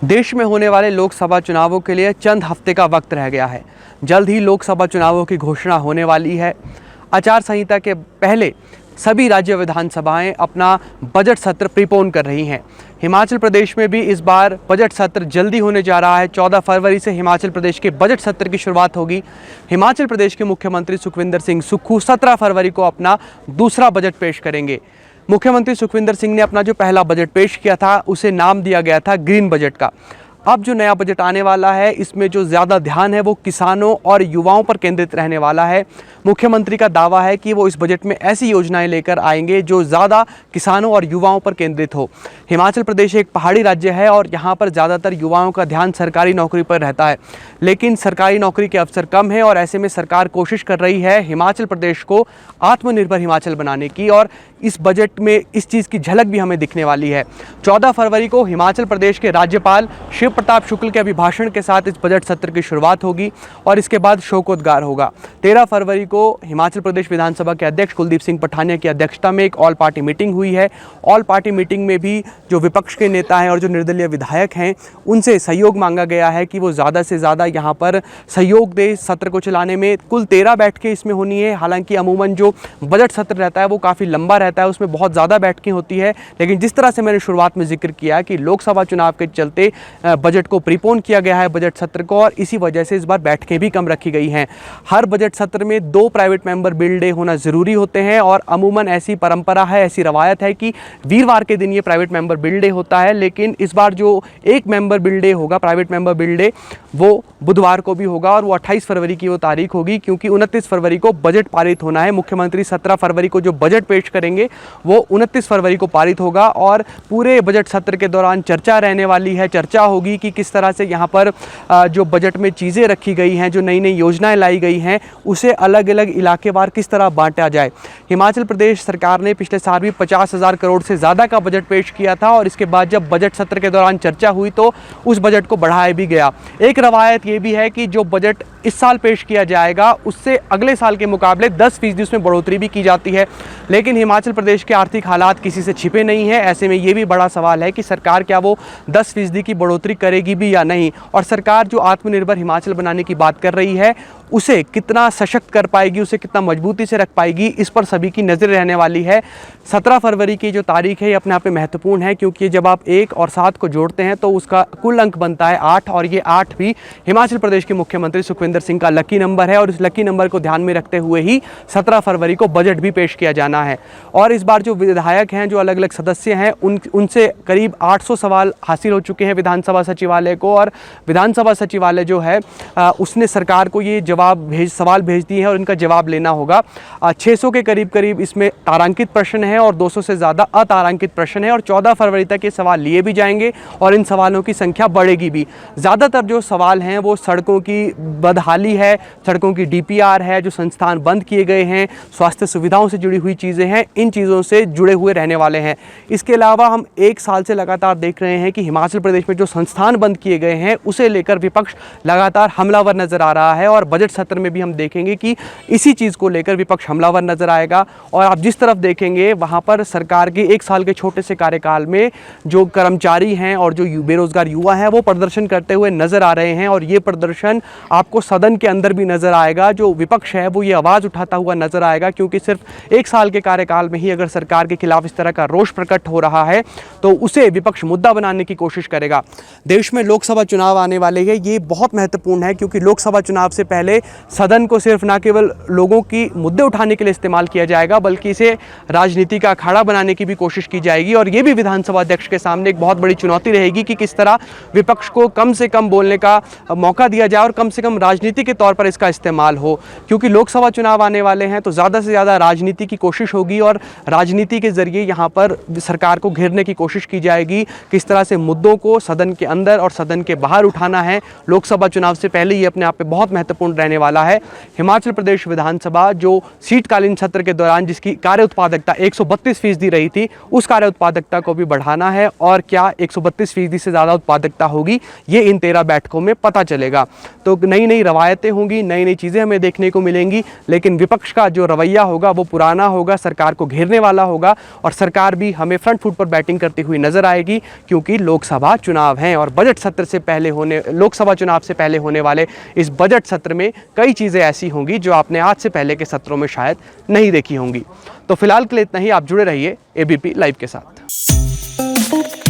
देश में होने वाले लोकसभा चुनावों के लिए चंद हफ्ते का वक्त रह गया है। जल्द ही लोकसभा चुनावों की घोषणा होने वाली है। आचार संहिता के पहले सभी राज्य विधानसभाएं अपना बजट सत्र प्रीपोन कर रही हैं। हिमाचल प्रदेश में भी इस बार बजट सत्र जल्दी होने जा रहा है। 14 फरवरी से हिमाचल प्रदेश के बजट सत्र की शुरुआत होगी। हिमाचल प्रदेश के मुख्यमंत्री सुखविंदर सिंह सुक्खू 17 फरवरी को अपना दूसरा बजट पेश करेंगे। मुख्यमंत्री सुखविंदर सिंह ने अपना जो पहला बजट पेश किया था उसे नाम दिया गया था ग्रीन बजट का। अब जो नया बजट आने वाला है इसमें जो ज़्यादा ध्यान है वो किसानों और युवाओं पर केंद्रित रहने वाला है। मुख्यमंत्री का दावा है कि वो इस बजट में ऐसी योजनाएं लेकर आएंगे जो ज़्यादा किसानों और युवाओं पर केंद्रित हो। हिमाचल प्रदेश एक पहाड़ी राज्य है और यहाँ पर ज़्यादातर युवाओं का ध्यान सरकारी नौकरी पर रहता है, लेकिन सरकारी नौकरी के अवसर कम है और ऐसे में सरकार कोशिश कर रही है हिमाचल प्रदेश को आत्मनिर्भर हिमाचल बनाने की, और इस बजट में इस चीज़ की झलक भी हमें दिखने वाली है। 14 फरवरी को हिमाचल प्रदेश के राज्यपाल शिव प्रताप शुक्ल के अभिभाषण के साथ इस बजट सत्र की शुरुआत होगी और इसके बाद शोकोद्गार होगा। 13 फरवरी को हिमाचल प्रदेश विधानसभा के अध्यक्ष कुलदीप सिंह पठानिया की अध्यक्षता में एक ऑल पार्टी मीटिंग हुई है। ऑल पार्टी मीटिंग में भी जो विपक्ष के नेता हैं और जो निर्दलीय विधायक हैं उनसे सहयोग मांगा गया है कि वो ज़्यादा से ज़्यादा यहाँ पर सहयोग दे सत्र को चलाने में। कुल 13 बैठकें इसमें होनी है। हालांकि अमूमन जो बजट सत्र रहता है वो काफ़ी लंबा रहता है, उसमें बहुत ज़्यादा बैठकें होती है, लेकिन जिस तरह से मैंने शुरुआत में जिक्र किया कि लोकसभा चुनाव के चलते बजट को प्रीपोन किया गया है बजट सत्र को, और इसी वजह से इस बार बैठकें भी कम रखी गई हैं। हर बजट सत्र में 2 प्राइवेट मेंबर बिल डे होना ज़रूरी होते हैं और अमूमन ऐसी परंपरा है, ऐसी रवायत है कि वीरवार के दिन ये प्राइवेट मेंबर बिल डे होता है। लेकिन इस बार जो एक मेंबर बिल डे होगा, प्राइवेट मेंबर बिल डे, वो बुधवार को भी होगा और वो 28 फरवरी की वो तारीख होगी, क्योंकि 29 फरवरी को बजट पारित होना है। मुख्यमंत्री 17 फरवरी को जो बजट पेश करेंगे वो 29 फरवरी को पारित होगा और पूरे बजट सत्र के दौरान चर्चा रहने वाली है। चर्चा होगी कि किस तरह से यहाँ पर जो बजट में चीज़ें रखी गई हैं, जो नई नई योजनाएं लाई गई हैं, उसे अलग अलग इलाकेवार किस तरह बांटा जाए। हिमाचल प्रदेश सरकार ने पिछले साल भी 50,000 करोड़ से ज़्यादा का बजट पेश किया था और इसके बाद जब बजट सत्र के दौरान चर्चा हुई तो उस बजट को बढ़ाया भी गया। एक रवायत ये भी है कि जो बजट इस साल पेश किया जाएगा उससे अगले साल के मुकाबले 10% उसमें बढ़ोतरी भी की जाती है। लेकिन हिमाचल प्रदेश के आर्थिक हालात किसी से छिपे नहीं है। ऐसे में ये भी बड़ा सवाल है कि सरकार क्या वो 10% की बढ़ोतरी करेगी भी या नहीं, और सरकार जो आत्मनिर्भर हिमाचल बनाने की बात कर रही है उसे कितना सशक्त कर पाएगी, उसे कितना मजबूती से रख पाएगी, इस पर सभी की नज़र रहने वाली है। 17 फरवरी की जो तारीख है ये अपने आप में महत्वपूर्ण है, क्योंकि जब आप 1 और 7 को जोड़ते हैं तो उसका कुल अंक बनता है 8, और ये 8 भी हिमाचल प्रदेश के मुख्यमंत्री सुखविंदर सिंह का लकी नंबर है और इस लकी नंबर को ध्यान में रखते हुए ही 17 फरवरी को बजट भी पेश किया जाना है। और इस बार जो विधायक हैं, जो अलग अलग सदस्य हैं, उनसे करीब 800 सवाल हासिल हो चुके हैं विधानसभा सचिवालय को, और विधानसभा सचिवालय जो है उसने सरकार को ये सवाल भेज दिए हैं और इनका जवाब लेना होगा। 600 के करीब इसमें तारांकित प्रश्न है और 200 से ज़्यादा अतारांकित प्रश्न है, और 14 फरवरी तक ये सवाल लिए भी जाएंगे और इन सवालों की संख्या बढ़ेगी भी। ज़्यादातर जो सवाल हैं वो सड़कों की बदहाली है, सड़कों की DPR है, जो संस्थान बंद किए गए हैं, स्वास्थ्य सुविधाओं से जुड़ी हुई चीज़ें हैं, इन चीज़ों से जुड़े हुए रहने वाले हैं। इसके अलावा हम 1 साल से लगातार देख रहे हैं कि हिमाचल प्रदेश में जो संस्थान बंद किए गए हैं उसे लेकर विपक्ष लगातार हमलावर नज़र आ रहा है, और बजट सत्र में भी हम देखेंगे कि इसी चीज़ को लेकर विपक्ष हमलावर नजर आएगा। और आप जिस तरफ देखेंगे वहाँ पर सरकार के 1 साल के छोटे से कार्यकाल में जो कर्मचारी हैं और जो बेरोजगार युवा हैं वो प्रदर्शन करते हुए नजर आ रहे हैं, और ये प्रदर्शन आपको सदन के अंदर भी नजर आएगा। जो विपक्ष है वो ये आवाज़ उठाता हुआ नजर आएगा, क्योंकि सिर्फ 1 साल के कार्यकाल में ही अगर सरकार के खिलाफ इस तरह का रोष प्रकट हो रहा है तो उसे विपक्ष मुद्दा बनाने की कोशिश करेगा। देश में लोकसभा चुनाव आने वाले हैं, ये बहुत महत्वपूर्ण है, क्योंकि लोकसभा चुनाव से पहले सदन को सिर्फ ना केवल लोगों की मुद्दे उठाने के लिए इस्तेमाल किया जाएगा बल्कि इसे राजनीति का अखाड़ा बनाने की भी कोशिश की जाएगी। और ये भी विधानसभा अध्यक्ष के सामने एक बहुत बड़ी चुनौती रहेगी कि किस तरह विपक्ष को कम से कम बोलने का मौका दिया जाए और कम से कम राजनीति के तौर पर इसका इस्तेमाल हो। क्योंकि लोकसभा चुनाव आने वाले हैं तो ज़्यादा से ज़्यादा राजनीति की कोशिश होगी और राजनीति के जरिए यहाँ पर सरकार को घेरने की कोशिश की जाएगी। किस तरह से मुद्दों को सदन के अंदर और सदन के बाहर उठाना है लोकसभा चुनाव से पहले, ये अपने आप में बहुत महत्वपूर्ण रहने वाला है। हिमाचल प्रदेश विधानसभा जो शीतकालीन सत्र के दौरान जिसकी कार्य उत्पादकता 132% रही थी, उस कार्य उत्पादकता को भी बढ़ाना है, और क्या 132% से ज़्यादा उत्पादकता होगी ये इन 13 बैठकों में पता चलेगा। तो नई नई रवायतें होंगी, नई नई चीज़ें हमें देखने को मिलेंगी, लेकिन विपक्ष का जो रवैया होगा वो पुराना होगा, सरकार को घेरने वाला होगा, और सरकार भी हमें फ्रंट फुट पर बैटिंग करती हुई नजर आएगी, क्योंकि लोकसभा चुनाव हैं। और बजट सत्र से पहले होने लोकसभा चुनाव से पहले होने वाले इस बजट सत्र में कई चीज़ें ऐसी होंगी जो आपने आज से पहले के सत्रों में शायद नहीं देखी होंगी। तो फिलहाल के लिए इतना ही। आप जुड़े रहिए ABP लाइव के साथ।